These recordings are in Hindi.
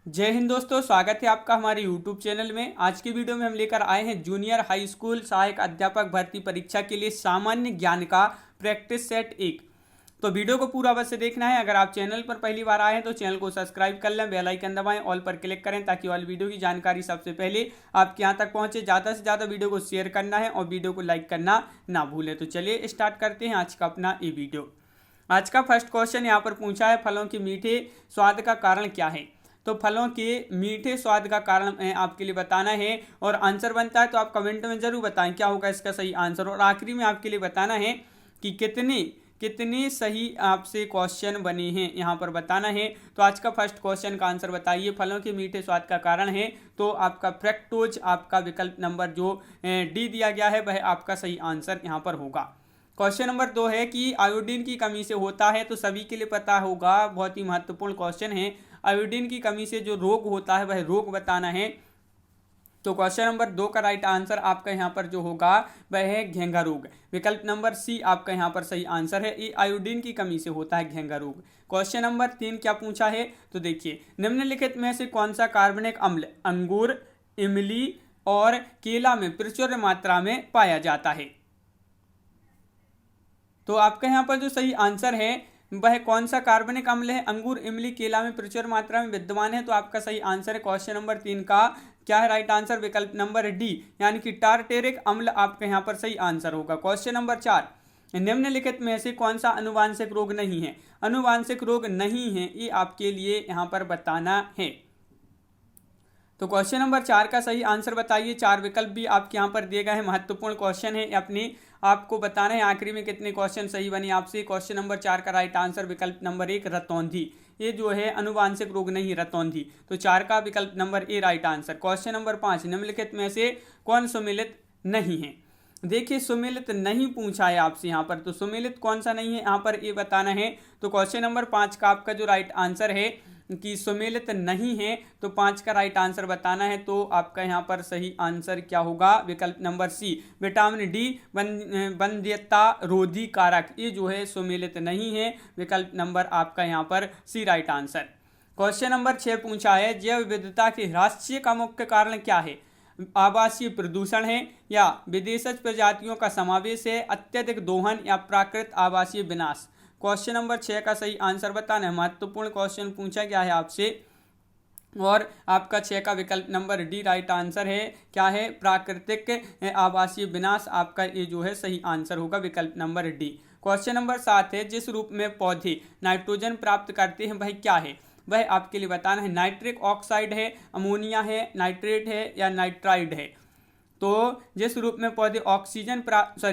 जय हिंद दोस्तों, स्वागत है आपका हमारे YouTube चैनल में। आज की वीडियो में हम लेकर आए हैं जूनियर हाई स्कूल सहायक अध्यापक भर्ती परीक्षा के लिए सामान्य ज्ञान का प्रैक्टिस सेट 1। तो वीडियो को पूरा अवश्य देखना है। अगर आप चैनल पर पहली बार आए हैं तो चैनल को सब्सक्राइब कर लें, बेल आइकन दबाएं, ऑल पर क्लिक करें ताकि ऑल वीडियो की जानकारी सबसे पहले आपके यहाँ तक पहुँचे। ज़्यादा से ज़्यादा वीडियो को शेयर करना है और वीडियो को लाइक करना ना भूलें। तो चलिए स्टार्ट करते हैं आज का अपना ये वीडियो। आज का फर्स्ट क्वेश्चन यहाँ पर पूछा है, फलों के मीठे स्वाद का कारण क्या है। तो फलों के मीठे स्वाद का कारण आपके लिए बताना है और आंसर बनता है तो आप कमेंट में जरूर बताएं क्या होगा इसका सही आंसर। और आखिरी में आपके लिए बताना है कि कितने कितने सही आपसे क्वेश्चन बने हैं, यहाँ पर बताना है। तो आज का फर्स्ट क्वेश्चन का आंसर बताइए, फलों के मीठे स्वाद का कारण है। तो आपका फ्रक्टोज, आपका विकल्प नंबर जो डी दिया गया है वह आपका सही आंसर यहाँ पर होगा। क्वेश्चन नंबर 2 है कि आयोडीन की कमी से होता है। तो सभी के लिए पता होगा, बहुत ही महत्वपूर्ण क्वेश्चन है। आयोडीन की कमी से जो रोग होता है वह रोग बताना है। तो क्वेश्चन नंबर 2 का राइट आंसर आपका यहाँ पर जो होगा वह है घेंघा रोग। विकल्प नंबर सी आपका यहाँ पर सही आंसर है। ये आयोडीन की कमी से होता है घेंघा रोग। क्वेश्चन नंबर 3 क्या पूछा है, तो देखिए, निम्नलिखित में से कौन सा कार्बनिक अम्ल अंगूर, इमली और केला में प्रचुर मात्रा में पाया जाता है। तो आपका यहाँ पर जो सही आंसर है वह कौन सा कार्बनिक अम्ल है, अंगूर, इमली, केला में प्रचुर मात्रा में विद्यमान है। तो आपका सही आंसर है क्वेश्चन नंबर 3 का क्या है राइट आंसर, विकल्प नंबर डी यानी कि टारटेरिक अम्ल आपका यहाँ पर सही आंसर होगा। क्वेश्चन नंबर 4, निम्नलिखित में से कौन सा अनुवांशिक रोग नहीं है। अनुवांशिक रोग नहीं है ये आपके लिए यहाँ पर बताना है। तो क्वेश्चन नंबर 4 का सही आंसर बताइए। 4 विकल्प भी आपके यहाँ पर दिए गए हैं, महत्वपूर्ण क्वेश्चन है, अपने आपको बताना है आखिरी में कितने क्वेश्चन सही बने आपसे। क्वेश्चन नंबर 4 का राइट आंसर विकल्प नंबर 1 रतौंधी, ये जो है अनुवांशिक रोग नहीं रतौंधी। तो 4 का विकल्प number A right answer. Question number 5, निम्नलिखित में से कौन सुमेलित नहीं है। देखिए, सुमेलित नहीं पूछा है आपसे यहाँ पर, तो सुमेलित कौन सा नहीं है यहाँ पर ये बताना है। तो क्वेश्चन नंबर 5 का आपका जो राइट आंसर है कि सुमेलित नहीं है, तो 5 का राइट आंसर बताना है। तो आपका यहाँ पर सही आंसर क्या होगा, विकल्प नंबर सी विटामिन डी वंध्यता रोधी कारक, ये जो है सुमेलित नहीं है। विकल्प नंबर आपका यहाँ पर सी राइट आंसर। क्वेश्चन नंबर 6 पूछा है, जैव विविधता के ह्रास का मुख्य कारण क्या है। आवासीय प्रदूषण है या विदेशज प्रजातियों का समावेश है, अत्यधिक दोहन या प्राकृतिक आवासीय विनाश। क्वेश्चन नंबर 6 का सही आंसर बताना है। महत्वपूर्ण क्वेश्चन पूछा गया है आपसे और आपका 6 का विकल्प नंबर डी राइट आंसर है। क्या है, प्राकृतिक आवासीय विनाश आपका ये जो है सही आंसर होगा, विकल्प नंबर डी। क्वेश्चन नंबर 7 है, जिस रूप में पौधे नाइट्रोजन प्राप्त करते हैं वह क्या है। वह आपके लिए बताना है, नाइट्रिक ऑक्साइड है, अमोनिया है, नाइट्रेट है या नाइट्राइड है। तो जिस रूप में पौधे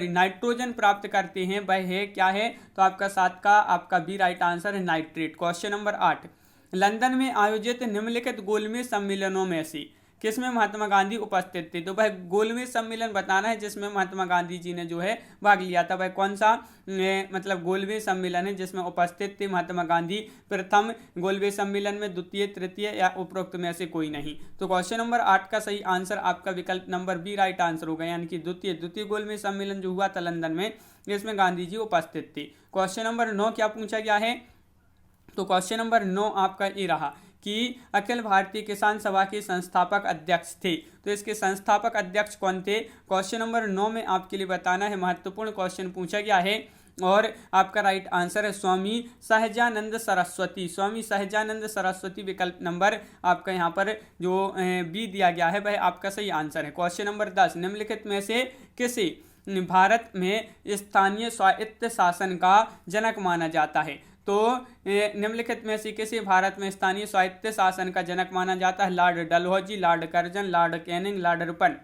नाइट्रोजन प्राप्त करते हैं वह है क्या है, तो आपका 7 का आपका बी राइट आंसर है, नाइट्रेट। क्वेश्चन नंबर 8, लंदन में आयोजित निम्नलिखित गोलमेज सम्मेलनों में से किसमें महात्मा गांधी उपस्थित थे। तो वह गोलमेज सम्मेलन बताना है जिसमें महात्मा गांधी जी ने जो है भाग लिया था। वह कौन सा मतलब गोलमेज सम्मेलन है जिसमें उपस्थित थे महात्मा गांधी। प्रथम गोलमेज सम्मेलन में, द्वितीय, तृतीय या उपरोक्त में से कोई नहीं। तो क्वेश्चन नंबर 8 का सही आंसर आपका विकल्प नंबर बी राइट आंसर होगा, यानी कि द्वितीय गोलमेज सम्मेलन जो हुआ था लंदन में, जिसमें गांधी जी उपस्थित थे। क्वेश्चन नंबर 9 क्या पूछा गया है, तो क्वेश्चन नंबर 9 आपका ये रहा कि अखिल भारतीय किसान सभा के संस्थापक अध्यक्ष थे। तो इसके संस्थापक अध्यक्ष कौन थे, क्वेश्चन नंबर 9 में आपके लिए बताना है। महत्वपूर्ण क्वेश्चन पूछा गया है और आपका राइट आंसर है स्वामी सहजानंद सरस्वती। स्वामी सहजानंद सरस्वती विकल्प नंबर आपका यहाँ पर जो बी दिया गया है वह आपका सही आंसर है। क्वेश्चन नंबर 10, निम्नलिखित में से किसे भारत में स्थानीय स्वायत्त शासन का जनक माना जाता है। तो निम्नलिखित में से किसे भारत में स्थानीय स्वायत्त शासन का जनक माना जाता है। Lord Dalhousie, Lord Curzon, Lord Canning, Lord Ripon.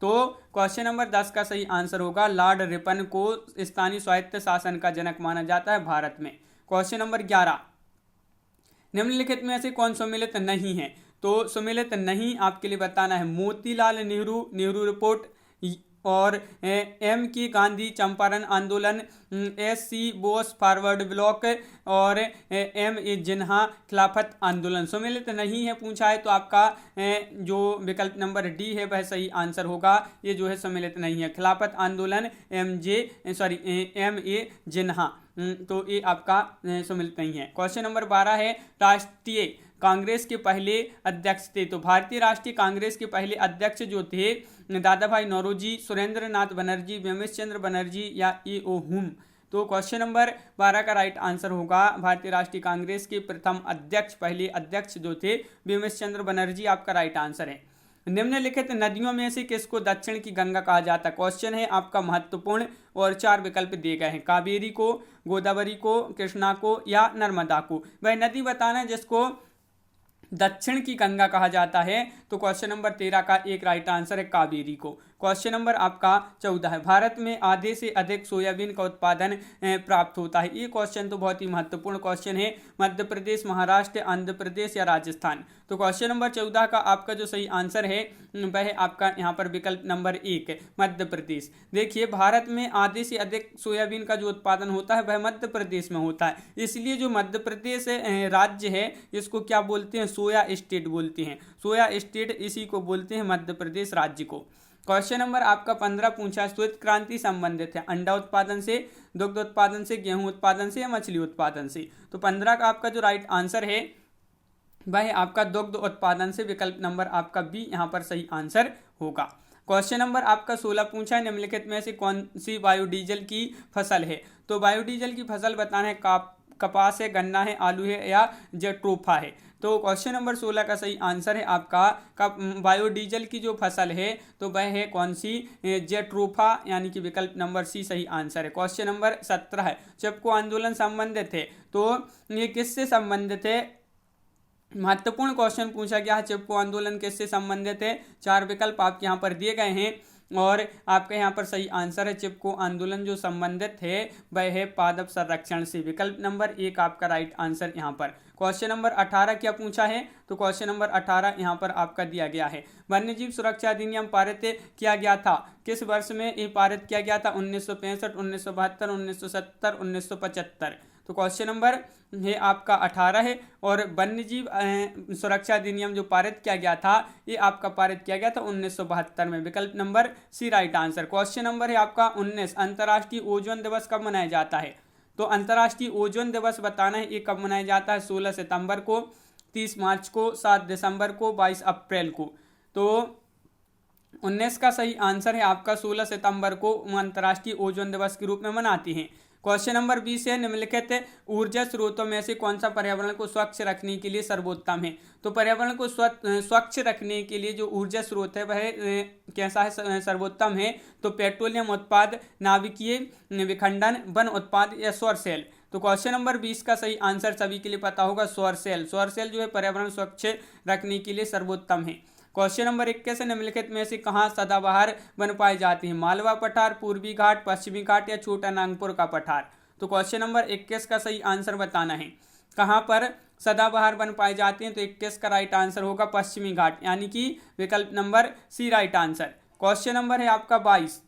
तो क्वेश्चन नंबर 10 का सही आंसर होगा, लॉर्ड रिपन को स्थानीय स्वायत्त शासन का जनक माना जाता है भारत में। क्वेश्चन नंबर 11, निम्नलिखित में से कौन सम्मिलित नहीं है। तो सम्मिलित नहीं आपके लिए बताना है, मोतीलाल नेहरू रिपोर्ट और एम की गांधी चंपारण आंदोलन, SC बोस फॉरवर्ड ब्लॉक और MA जिन्हा खिलाफत आंदोलन। सम्मिलित नहीं है पूछा है तो आपका जो विकल्प नंबर डी है वह सही आंसर होगा। ये जो है सम्मिलित नहीं है, खिलाफत आंदोलन MA जिन्हा, तो ये आपका सम्मिलित नहीं है। क्वेश्चन नंबर 12 है, कांग्रेस के पहले अध्यक्ष थे? तो भारतीय राष्ट्रीय कांग्रेस के पहले अध्यक्ष जो थे दादा भाई नौरोजी, सुरेंद्र नाथ बनर्जी, बिमल चंद्र बनर्जी या ए.ओ. हुम। तो क्वेश्चन नंबर 12 का राइट आंसर होगा भारतीय राष्ट्रीय कांग्रेस के प्रथम अध्यक्ष, पहले अध्यक्ष जो थे बिमल चंद्र बनर्जी, आपका राइट आंसर है। निम्नलिखित नदियों में से किसको दक्षिण की गंगा कहा जाता है? क्वेश्चन है आपका महत्वपूर्ण और 4 विकल्प दिए गए हैं। कावेरी को, गोदावरी को, कृष्णा को या नर्मदा को। वह नदी बताना है जिसको दक्षिण की गंगा कहा जाता है। तो क्वेश्चन नंबर 13 का एक राइट आंसर है कावेरी को। क्वेश्चन नंबर आपका 14 है, भारत में आधे से अधिक सोयाबीन का उत्पादन प्राप्त होता है। ये क्वेश्चन तो बहुत ही महत्वपूर्ण क्वेश्चन है। मध्य प्रदेश, महाराष्ट्र, आंध्र प्रदेश या राजस्थान। तो क्वेश्चन नंबर 14 का आपका जो सही आंसर है वह आपका यहाँ पर विकल्प नंबर 1 है, मध्य प्रदेश। देखिए, भारत में आधे से अधिक सोयाबीन का जो उत्पादन होता है वह मध्य प्रदेश में होता है, इसलिए जो मध्य प्रदेश राज्य है इसको क्या बोलते हैं? सोया स्टेट बोलते हैं। सोया स्टेट इसी को बोलते हैं, मध्य प्रदेश राज्य को। क्वेश्चन नंबर आपका 15 पूछा, श्वेत क्रांति संबंधित है अंडा उत्पादन से, दुग्ध उत्पादन से, गेहूं उत्पादन से या मछली उत्पादन से? तो 15 का आपका जो राइट आंसर है वह आपका दुग्ध उत्पादन से, विकल्प नंबर आपका बी यहाँ पर सही आंसर होगा। क्वेश्चन नंबर आपका 16 पूछा है, निम्नलिखित में से कौन सी बायोडीजल की फसल है? तो बायोडीजल की फसल बताना है कपास है, गन्ना है, आलू है या जेट्रोफा है। तो क्वेश्चन नंबर 16 का सही आंसर है आपका बायोडीजल की जो फसल है तो वह है कौन सी? जेट्रोफा, यानी कि विकल्प नंबर सी सही आंसर है। क्वेश्चन नंबर 17 है, चिपको आंदोलन संबंधित है, तो ये किससे संबंधित है? महत्वपूर्ण क्वेश्चन पूछा गया है, चिपको आंदोलन किससे संबंधित है? 4 विकल्प आपके यहाँ पर दिए गए हैं और आपके यहाँ पर सही आंसर है चिपको आंदोलन जो संबंधित है वह है पादप संरक्षण से, विकल्प नंबर 1 आपका राइट आंसर यहाँ पर। क्वेश्चन नंबर 18 क्या पूछा है? तो क्वेश्चन नंबर 18 यहाँ पर आपका दिया गया है, वन्यजीव सुरक्षा अधिनियम पारित किया गया था किस वर्ष में? ये पारित किया गया था 1965, 1972, 1970, 1975। तो क्वेश्चन नंबर ये आपका 18 है और वन्यजीव सुरक्षा अधिनियम जो पारित किया गया था ये आपका पारित किया गया था 1972 में, विकल्प नंबर C right answer. Question number है आपका 19, अंतर्राष्ट्रीय ओजोन दिवस कब मनाया जाता है? तो अंतर्राष्ट्रीय ओजोन दिवस बताना है ये कब मनाया जाता है? 16 सितंबर को, 30 मार्च को, 7 दिसंबर को, 22 अप्रैल को। तो 19 का सही आंसर है आपका 16 सितंबर को अंतर्राष्ट्रीय ओजोन दिवस के रूप में मनाती हैं। क्वेश्चन नंबर 20 है, निम्नलिखित ऊर्जा स्रोतों में से कौन सा पर्यावरण को स्वच्छ रखने के लिए सर्वोत्तम है? तो पर्यावरण को स्वच्छ रखने के लिए जो ऊर्जा स्रोत है वह कैसा है? सर्वोत्तम है। तो पेट्रोलियम उत्पाद, नाभिकीय विखंडन, वन उत्पाद या सौर सेल। तो क्वेश्चन नंबर 20 का सही आंसर सभी के लिए पता होगा, सौर सेल। सौर सेल जो है पर्यावरण स्वच्छ रखने के लिए सर्वोत्तम है। क्वेश्चन नंबर 21 है, निम्नलिखित में से कहाँ सदाबहार वन पाए जाते हैं? मालवा पठार, पूर्वी घाट, पश्चिमी घाट या छोटा नागपुर का पठार। तो क्वेश्चन नंबर 21 का सही आंसर बताना है, कहाँ पर सदाबहार वन पाए जाते हैं? तो 21 का राइट आंसर होगा पश्चिमी घाट, यानी कि विकल्प नंबर C right answer. Question number है आपका 22,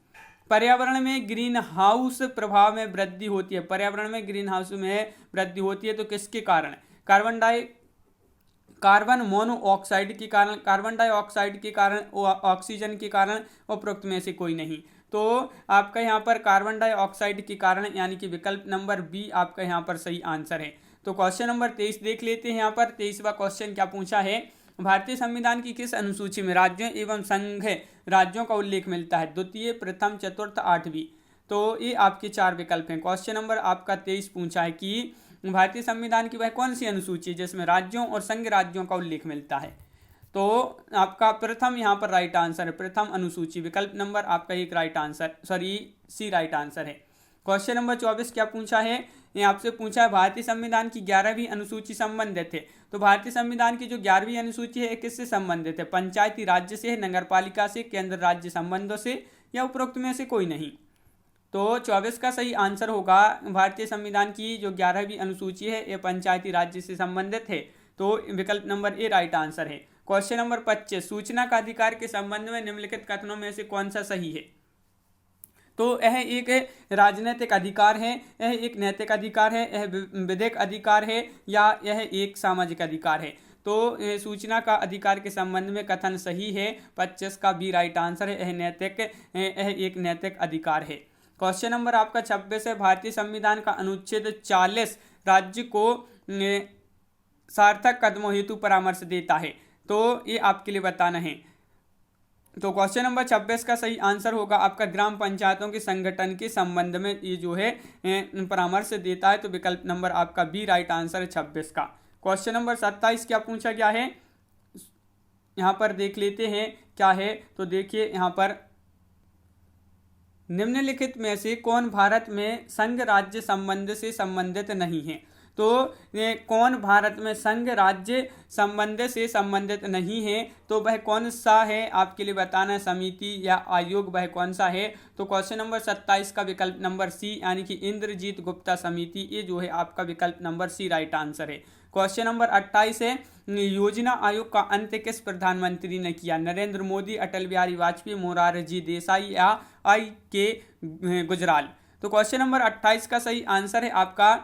पर्यावरण में ग्रीन हाउस प्रभाव में वृद्धि होती है। पर्यावरण में ग्रीन हाउस में वृद्धि होती है तो किसके कारण? कार्बन मोनोऑक्साइड के कारण, कार्बन डाइऑक्साइड के कारण, ऑक्सीजन के कारण, उपरोक्त में से कोई नहीं। तो आपका यहाँ पर कार्बन डाइऑक्साइड के कारण, यानी कि विकल्प नंबर बी आपका यहाँ पर सही आंसर है। तो क्वेश्चन नंबर 23 देख लेते हैं। यहाँ पर 23वां क्वेश्चन क्या पूछा है, भारतीय संविधान की किस अनुसूची में राज्यों एवं संघ राज्यों का उल्लेख मिलता है? द्वितीय, प्रथम, चतुर्थ, 8वीं। तो ये आपके 4 विकल्प हैं। क्वेश्चन नंबर आपका 23 पूछा है कि भारतीय संविधान की वह कौन सी अनुसूची जिसमें राज्यों और संघ राज्यों का उल्लेख मिलता है? तो आपका प्रथम यहाँ पर राइट आंसर है, प्रथम अनुसूची, विकल्प नंबर आपका एक right answer, sorry C right answer है। क्वेश्चन नंबर 24 क्या पूछा है, ये आपसे पूछा है भारतीय संविधान की 11वीं अनुसूची संबंधित है। तो भारतीय संविधान की जो 11वीं अनुसूची है किससे संबंधित है? पंचायती राज्य से, नगरपालिका से, केंद्र राज्य संबंधों से या उपरोक्त में से कोई नहीं। तो 24 का सही आंसर होगा, भारतीय संविधान की जो 11वीं अनुसूची है ये पंचायती राज्य से संबंधित है, तो विकल्प नंबर ए राइट आंसर है। क्वेश्चन नंबर 25, सूचना का अधिकार के संबंध में निम्नलिखित कथनों में से कौन सा सही है? तो यह एक राजनीतिक अधिकार है, यह एक नैतिक अधिकार है, यह विधिक अधिकार है या यह एक सामाजिक अधिकार है? तो सूचना का अधिकार के संबंध में कथन सही है, 25 का बी राइट आंसर है, यह एक नैतिक अधिकार है। क्वेश्चन नंबर आपका 26 है, भारतीय संविधान का अनुच्छेद 40 राज्य को सार्थक कदमों हेतु परामर्श देता है? तो ये आपके लिए बताना है। तो क्वेश्चन नंबर 26 का सही आंसर होगा आपका ग्राम पंचायतों के संगठन के संबंध में ये जो है परामर्श देता है। तो विकल्प नंबर आपका बी राइट आंसर है 26 का। क्वेश्चन नंबर 27 क्या पूछा गया है, यहाँ पर देख लेते हैं क्या है। तो देखिए यहाँ पर निम्नलिखित में से कौन भारत में संघ राज्य संबंध से संबंधित नहीं है? तो कौन भारत में संघ राज्य संबंध से संबंधित नहीं है? तो वह कौन सा है आपके लिए बताना है, समिति या आयोग, वह कौन सा है? तो क्वेश्चन नंबर 27 का विकल्प नंबर सी यानी कि इंद्रजीत गुप्ता समिति, ये जो है आपका विकल्प नंबर सी राइट आंसर है। क्वेश्चन नंबर 28 है योजना आयोग का अंत किस प्रधानमंत्री ने किया? नरेंद्र मोदी, अटल बिहारी वाजपेयी, मोरारजी देसाई या आई के गुजराल? तो क्वेश्चन नंबर 28 का सही आंसर है आपका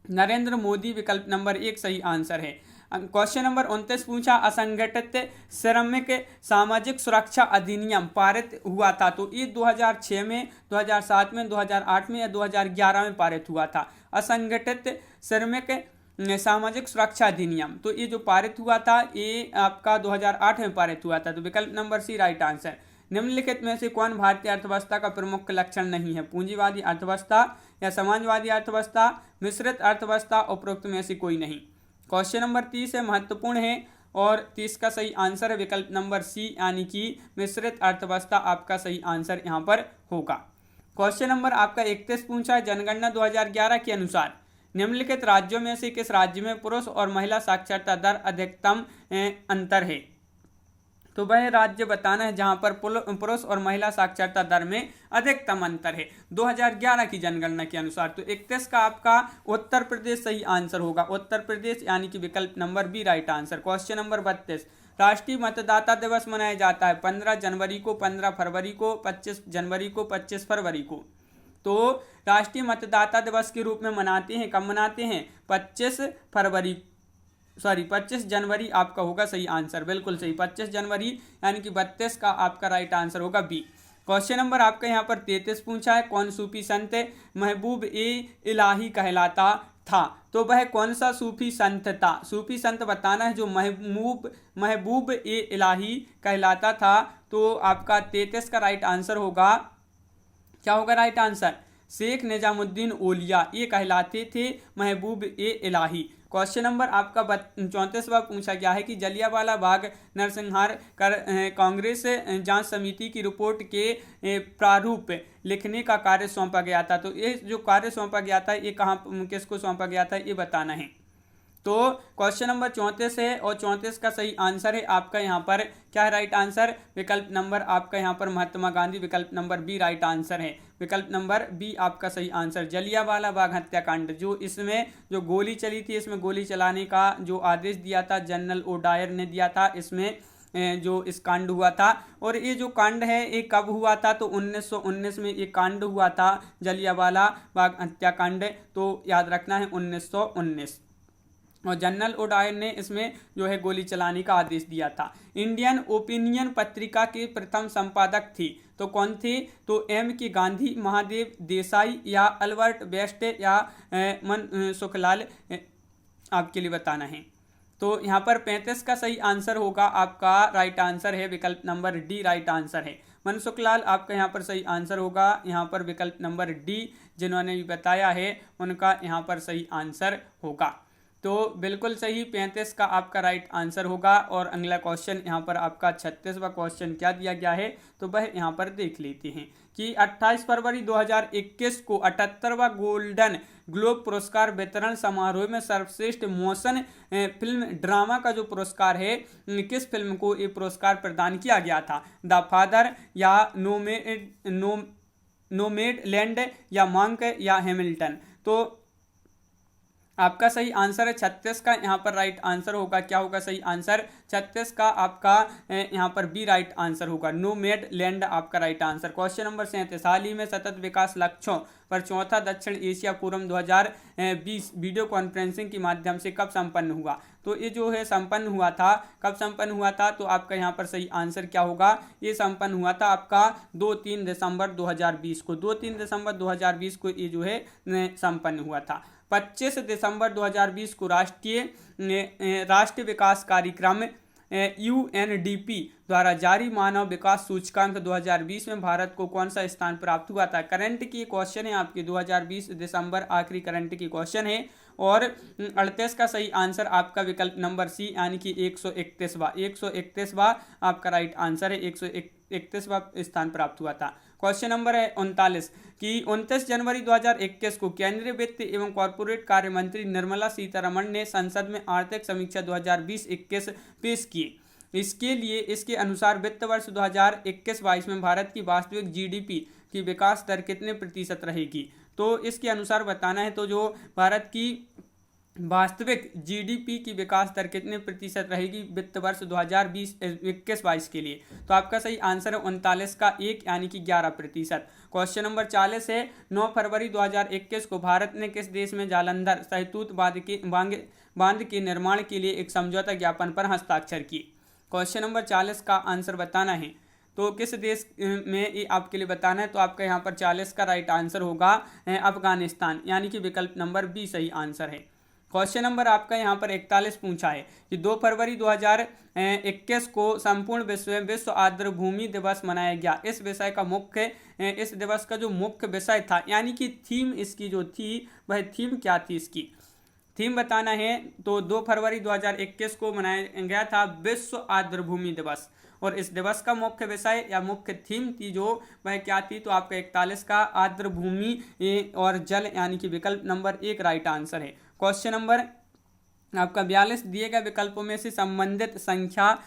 नरेंद्र मोदी, विकल्प नंबर 1 सही आंसर है। क्वेश्चन नंबर 29 पूछा असंगठित श्रमिक सामाजिक सुरक्षा अधिनियम पारित हुआ था? तो ये 2006 में, 2007 में, 2008 में या 2011 में पारित हुआ था? असंगठित श्रमिक सामाजिक सुरक्षा अधिनियम, तो ये जो पारित हुआ था ये आपका 2008 में पारित हुआ था। तो विकल्प नंबर सी राइट आंसर। निम्नलिखित में से कौन भारतीय अर्थव्यवस्था का प्रमुख लक्षण नहीं है? पूंजीवादी अर्थव्यवस्था या समाजवादी अर्थव्यवस्था, मिश्रित अर्थव्यवस्था, उपरोक्त में से कोई नहीं। क्वेश्चन नंबर 30 है, महत्वपूर्ण है और 30 का सही आंसर है विकल्प नंबर सी यानी कि मिश्रित अर्थव्यवस्था आपका सही आंसर यहाँ पर होगा। क्वेश्चन नंबर आपका 31 पूछा है जनगणना 2011 के अनुसार निम्नलिखित राज्यों में से किस राज्य में पुरुष और महिला साक्षरता दर अधिकतम अंतर है? तो वह राज्य बताना है जहां पर पुरुष और महिला साक्षरता दर में अधिकतम अंतर है 2011 की जनगणना के अनुसार। तो 31 का आपका उत्तर प्रदेश सही आंसर होगा, उत्तर प्रदेश यानी कि विकल्प number B right answer. Question number 32 राष्ट्रीय मतदाता दिवस मनाया जाता है 15 जनवरी को, 15 फरवरी को, 25 जनवरी को, 25 फरवरी को? तो राष्ट्रीय मतदाता दिवस के रूप में मनाते हैं, कब मनाते हैं? 25 जनवरी आपका होगा सही आंसर, बिल्कुल सही 25 जनवरी यानी कि 32 का आपका राइट आंसर होगा बी। क्वेश्चन नंबर आपका यहाँ पर 33 पूछा है कौन सूफी संत महबूब ए इलाही कहलाता था? तो वह कौन सा सूफी संत था? सूफी संत बताना है जो महबूब ए इलाही कहलाता था। तो आपका 33 का राइट आंसर होगा, क्या होगा राइट आंसर? शेख निजामुद्दीन ओलिया, ये कहलाते थे महबूब ए इलाही। क्वेश्चन नंबर आपका 34वां पूछा गया है कि जलियांवाला बाग नरसंहार कर कांग्रेस जांच समिति की रिपोर्ट के प्रारूप लिखने का कार्य सौंपा गया था। तो ये जो कार्य सौंपा गया था ये कहाँ किसको सौंपा गया था ये बताना है। तो क्वेश्चन नंबर 34 है और 34 का सही आंसर है आपका यहाँ पर क्या है राइट आंसर? विकल्प नंबर आपका यहाँ पर महात्मा गांधी, विकल्प नंबर बी राइट आंसर है, विकल्प नंबर बी आपका सही आंसर। जलियांवाला बाग हत्याकांड जो इसमें जो गोली चली थी, इसमें गोली चलाने का जो आदेश दिया था जनरल ओ डायर ने दिया था, इसमें जो इस कांड हुआ था। और ये जो कांड है ये कब हुआ था? तो 1919 में ये कांड हुआ था जलियांवाला बाग हत्याकांड। तो याद रखना है 1919, और जनरल ओ डायर ने इसमें जो है गोली चलाने का आदेश दिया था। इंडियन ओपिनियन पत्रिका के प्रथम संपादक थी, तो कौन थे? तो एम के गांधी, महादेव देसाई या अल्बर्ट बेस्ट या मन सुखलाल आपके लिए बताना है। तो यहाँ पर 35 का सही आंसर होगा आपका राइट आंसर है विकल्प नंबर डी राइट आंसर है। मनसुखलाल आपका यहाँ पर सही आंसर होगा, यहाँ पर विकल्प नंबर डी जिन्होंने भी बताया है उनका यहाँ पर सही आंसर होगा। तो बिल्कुल सही 35 का आपका राइट आंसर होगा। और अगला क्वेश्चन यहाँ पर आपका 36वां क्वेश्चन क्या दिया गया है तो वह यहाँ पर देख लेते हैं कि 28 फरवरी 2021 को 78वां गोल्डन ग्लोब पुरस्कार वितरण समारोह में सर्वश्रेष्ठ मोशन फिल्म ड्रामा का जो पुरस्कार है किस फिल्म को ये पुरस्कार प्रदान किया गया था? द फादर या नोमैडलैंड या मंक या हैमिल्टन? तो आपका सही आंसर है 36 का यहाँ पर राइट आंसर होगा, क्या होगा सही आंसर? 36 का आपका यहाँ पर बी राइट आंसर होगा, नोमैडलैंड आपका राइट आंसर। क्वेश्चन नंबर 37 हाल ही में सतत विकास लक्ष्यों पर चौथा दक्षिण एशिया फोरम 2020 वीडियो कॉन्फ्रेंसिंग के माध्यम से कब संपन्न हुआ? तो ये जो है संपन्न हुआ था, कब संपन्न हुआ था? तो आपका यहाँ पर सही आंसर क्या होगा? ये संपन्न हुआ था आपका 2-3 दिसंबर 2020 को, 2-3 दिसंबर 2020 को ये जो है संपन्न हुआ था। 25 दिसंबर 2020 को राष्ट्रीय विकास कार्यक्रम UNDP द्वारा जारी मानव विकास सूचकांक 2020 में भारत को कौन सा स्थान प्राप्त हुआ था। करंट की क्वेश्चन है आपकी, 2020 दिसंबर आखिरी करंट की क्वेश्चन है। और 38 का सही आंसर आपका विकल्प नंबर सी यानी कि 131वां आपका राइट आंसर है, 131वां स्थान प्राप्त हुआ था। क्वेश्चन नंबर है 39 कि 29 जनवरी 2021 को केंद्रीय वित्त एवं कॉर्पोरेट कार्य मंत्री निर्मला सीतारमण ने संसद में आर्थिक समीक्षा 2020-21 पेश की। इसके लिए इसके अनुसार वित्त वर्ष 2021-22 में भारत की वास्तविक GDP की विकास दर कितने प्रतिशत रहेगी। तो इसके अनुसार बताना है, तो जो भारत की वास्तविक GDP की विकास दर कितने प्रतिशत रहेगी वित्त वर्ष 2020-21-22 के लिए। तो आपका सही आंसर है 39 का 1 यानी कि 11%। क्वेश्चन नंबर 40 है 9 फरवरी 2021 को भारत ने किस देश में जालंधर सहतूत बांध के निर्माण के लिए एक समझौता ज्ञापन पर हस्ताक्षर किए। क्वेश्चन नंबर 40 का आंसर बताना है, तो किस देश में ये आपके लिए बताना है। तो आपका यहाँ पर 40 का राइट आंसर होगा अफगानिस्तान यानी कि विकल्प नंबर बी सही आंसर है। क्वेश्चन नंबर आपका यहाँ पर 41 पूछा है कि 2 फरवरी 2021 को संपूर्ण विश्व आर्द्र भूमि दिवस मनाया गया। इस दिवस का जो मुख्य विषय था यानी कि थीम इसकी जो थी वह थीम क्या थी, इसकी थीम बताना है। तो 2 फरवरी 2021 को मनाया गया था विश्व आर्द्र भूमि दिवस, और इस दिवस का मुख्य विषय या मुख्य थीम थी जो वह क्या थी। तो आपका 41 का आर्द्र भूमि और जल यानी कि विकल्प नंबर 1 राइट आंसर है। क्वेश्चन नंबर आपका 42 दिए गए विकल्पों में से संबंधित संख्या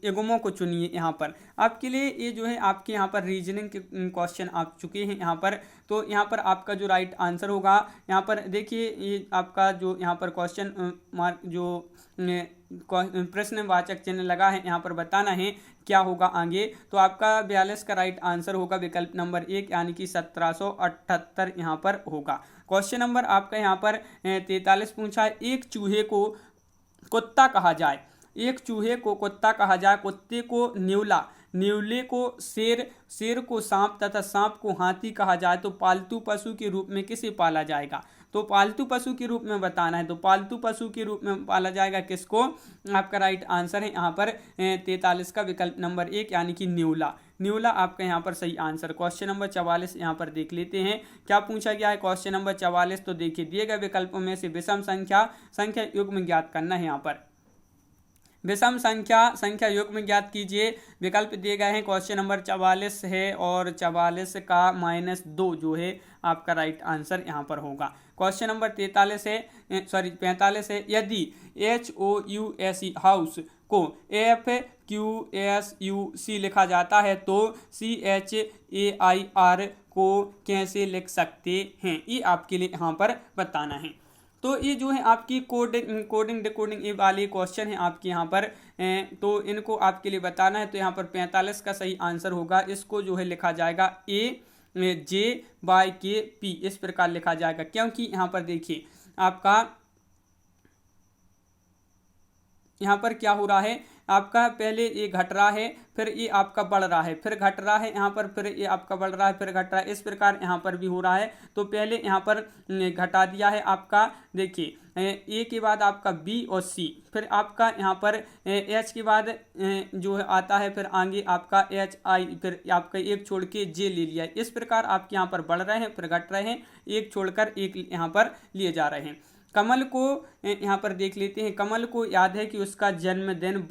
युग्मों को चुनिए। यहाँ पर आपके लिए ये जो है आपके यहाँ पर रीजनिंग के क्वेश्चन आ चुके हैं यहाँ पर। तो यहाँ पर आपका जो राइट आंसर होगा, यहाँ पर देखिए ये आपका जो यहाँ पर क्वेश्चन मार्क जो प्रश्नवाचक चिन्ह लगा है, यहाँ पर बताना है क्या होगा आगे। तो आपका 42 का राइट आंसर होगा विकल्प नंबर 1 यानी कि 1778 यहाँ पर होगा। क्वेश्चन नंबर आपका यहाँ पर 43 पूछा है एक चूहे को कुत्ता कहा जाए, एक चूहे को कुत्ता कहा जाए, कुत्ते को न्यूला, न्यूले को शेर, शेर को सांप तथा सांप को हाथी कहा जाए तो पालतू पशु के रूप में किसे पाला जाएगा। तो पालतू पशु के रूप में बताना है, तो पालतू पशु के रूप में पाला जाएगा किसको। आपका राइट आंसर है यहाँ पर 43 का विकल्प नंबर 1 यानी कि न्यूला, न्यूला आपका यहाँ पर सही आंसर। क्वेश्चन नंबर 44 यहाँ पर देख लेते हैं क्या पूछा गया है। क्वेश्चन नंबर 44 तो देखिए दिए गए विकल्पों में से विषम संख्या युग्म ज्ञात करना है। यहाँ पर विषम संख्या युग्म ज्ञात कीजिए। विकल्प दिए गए हैं, क्वेश्चन नंबर 44 है और 44 का -2 जो है आपका राइट आंसर यहाँ पर होगा। क्वेश्चन नंबर 45 है यदि HOUSE हाउस को FQSUC लिखा जाता है तो CHAIR को कैसे लिख सकते हैं, ये आपके लिए यहाँ पर बताना है। तो ये जो है आपकी कोडिंग डिकोडिंग ये वाले क्वेश्चन है आपके यहाँ पर, तो इनको आपके लिए बताना है। तो यहाँ पर 45 का सही आंसर होगा, इसको जो है लिखा जाएगा AJK-P इस प्रकार लिखा जाएगा, क्योंकि यहाँ पर देखिए आपका यहाँ पर क्या हो रहा है, आपका पहले ये घट रहा है फिर ये आपका बढ़ रहा है, फिर घट रहा है यहाँ पर, फिर ये आपका बढ़ रहा है, फिर घट रहा है, इस प्रकार यहाँ पर भी हो रहा है। तो पहले यहाँ पर घटा दिया है आपका, देखिए ए के बाद आपका बी और सी, फिर आपका यहाँ पर एच के बाद जो है आता है, फिर आगे आपका एच आई, फिर आपका एक छोड़ के जे ले लिया। इस प्रकार आपके यहाँ पर बढ़ रहे हैं फिर घट रहे हैं, एक छोड़कर एक यहाँ पर लिए जा रहे हैं। कमल को यहाँ पर देख लेते हैं। कमल को याद है कि उसका जन्मदिन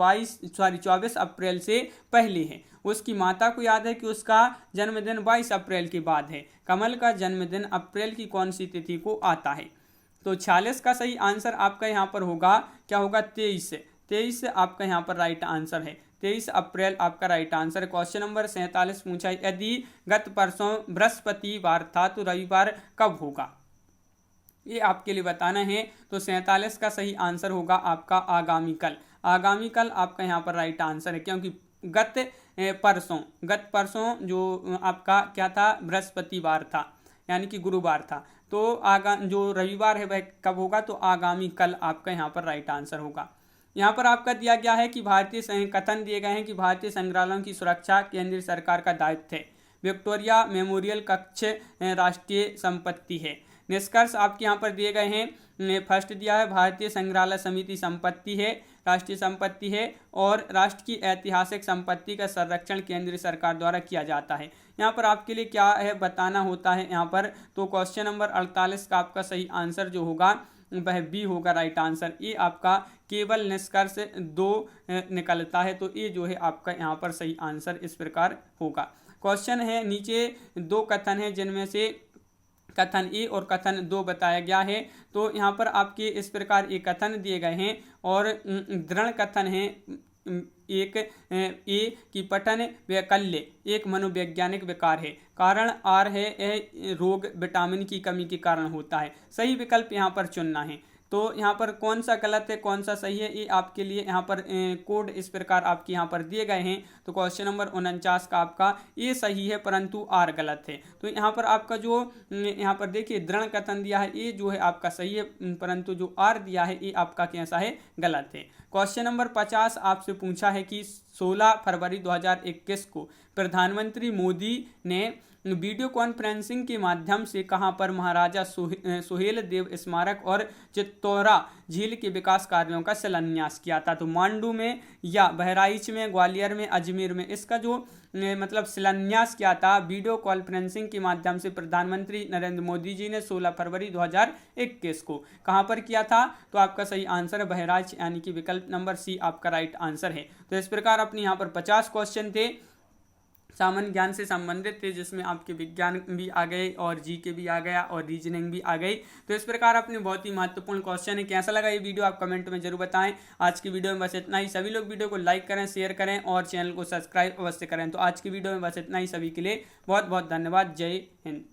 24 अप्रैल से पहले है। उसकी माता को याद है कि उसका जन्मदिन 22 अप्रैल के बाद है। कमल का जन्मदिन अप्रैल की कौन सी तिथि को आता है। तो 46 का सही आंसर आपका यहाँ पर होगा, क्या होगा 23 आपका यहाँ पर राइट आंसर है। 23 अप्रैल आपका राइट आंसर। क्वेश्चन नंबर 47 पूछा है यदि गत परसों बृहस्पतिवार था तो रविवार कब होगा, ये आपके लिए बताना है। तो 47 का सही आंसर होगा आपका आगामी कल। आगामी कल आपका यहाँ पर राइट आंसर है, क्योंकि गत परसों जो आपका क्या था, बृहस्पतिवार था यानी कि गुरुवार था। तो जो रविवार है वह कब होगा, तो आगामी कल आपका यहाँ पर राइट आंसर होगा। यहाँ पर आपका दिया गया है कि कथन दिए गए हैं कि भारतीय संग्रहालयों की सुरक्षा केंद्र सरकार का दायित्व है। विक्टोरिया मेमोरियल कक्ष राष्ट्रीय संपत्ति है। निष्कर्ष आपके यहाँ पर दिए गए हैं। फर्स्ट दिया है भारतीय संग्रहालय समिति संपत्ति है, राष्ट्रीय संपत्ति है, और राष्ट्र की ऐतिहासिक संपत्ति का संरक्षण केंद्रीय सरकार द्वारा किया जाता है। यहाँ पर आपके लिए क्या है बताना होता है यहाँ पर, तो क्वेश्चन नंबर 48 का आपका सही आंसर जो होगा वह बी होगा राइट आंसर। ये आपका केवल निष्कर्ष 2 निकलता है, तो ये जो है आपका यहाँ पर सही आंसर इस प्रकार होगा। क्वेश्चन है नीचे 2 कथन है जिनमें से कथन ए और कथन 2 बताया गया है। तो यहाँ पर आपके इस प्रकार ये कथन दिए गए हैं और दृढ़ कथन है एक ए की पठन वैकल्य एक मनोवैज्ञानिक विकार है, कारण आर है यह रोग विटामिन की कमी के कारण होता है। सही विकल्प यहाँ पर चुनना है। तो यहाँ पर कौन सा गलत है कौन सा सही है ये आपके लिए यहाँ पर कोड इस प्रकार आपके यहाँ पर दिए गए हैं। तो क्वेश्चन नंबर 49 का आपका ये सही है परंतु आर गलत है। तो यहाँ पर आपका जो यहाँ पर देखिए दृढ़ कथन दिया है ये जो है आपका सही है, परंतु जो आर दिया है ये आपका कैसा है गलत है। क्वेश्चन नंबर 50 आपसे पूछा है कि 16 फरवरी 2021 को प्रधानमंत्री मोदी ने वीडियो कॉन्फ्रेंसिंग के माध्यम से कहां पर महाराजा सुहेल देव स्मारक और चित्तौरा झील के विकास कार्यों का शिलान्यास किया था। तो मांडू में या बहराइच में, ग्वालियर में, अजमेर में इसका जो मतलब शिलान्यास किया था वीडियो कॉन्फ्रेंसिंग के माध्यम से प्रधानमंत्री नरेंद्र मोदी जी ने 16 फरवरी 2021 को कहां पर किया था। तो आपका सही आंसर है बहराइच, यानी कि विकल्प नंबर सी आपका राइट आंसर है। तो इस प्रकार अपने यहाँ पर 50 क्वेश्चन थे सामान्य ज्ञान से संबंधित थे, जिसमें आपके विज्ञान भी आ गए और जीके भी आ गया और रीजनिंग भी आ गई। तो इस प्रकार अपने बहुत ही महत्वपूर्ण क्वेश्चन है। कैसा लगा ये वीडियो आप कमेंट में जरूर बताएं। आज की वीडियो में बस इतना ही। सभी लोग वीडियो को लाइक करें, शेयर करें और चैनल को सब्सक्राइब अवश्य करें। तो आज की वीडियो में बस इतना ही। सभी के लिए बहुत बहुत धन्यवाद। जय हिंद।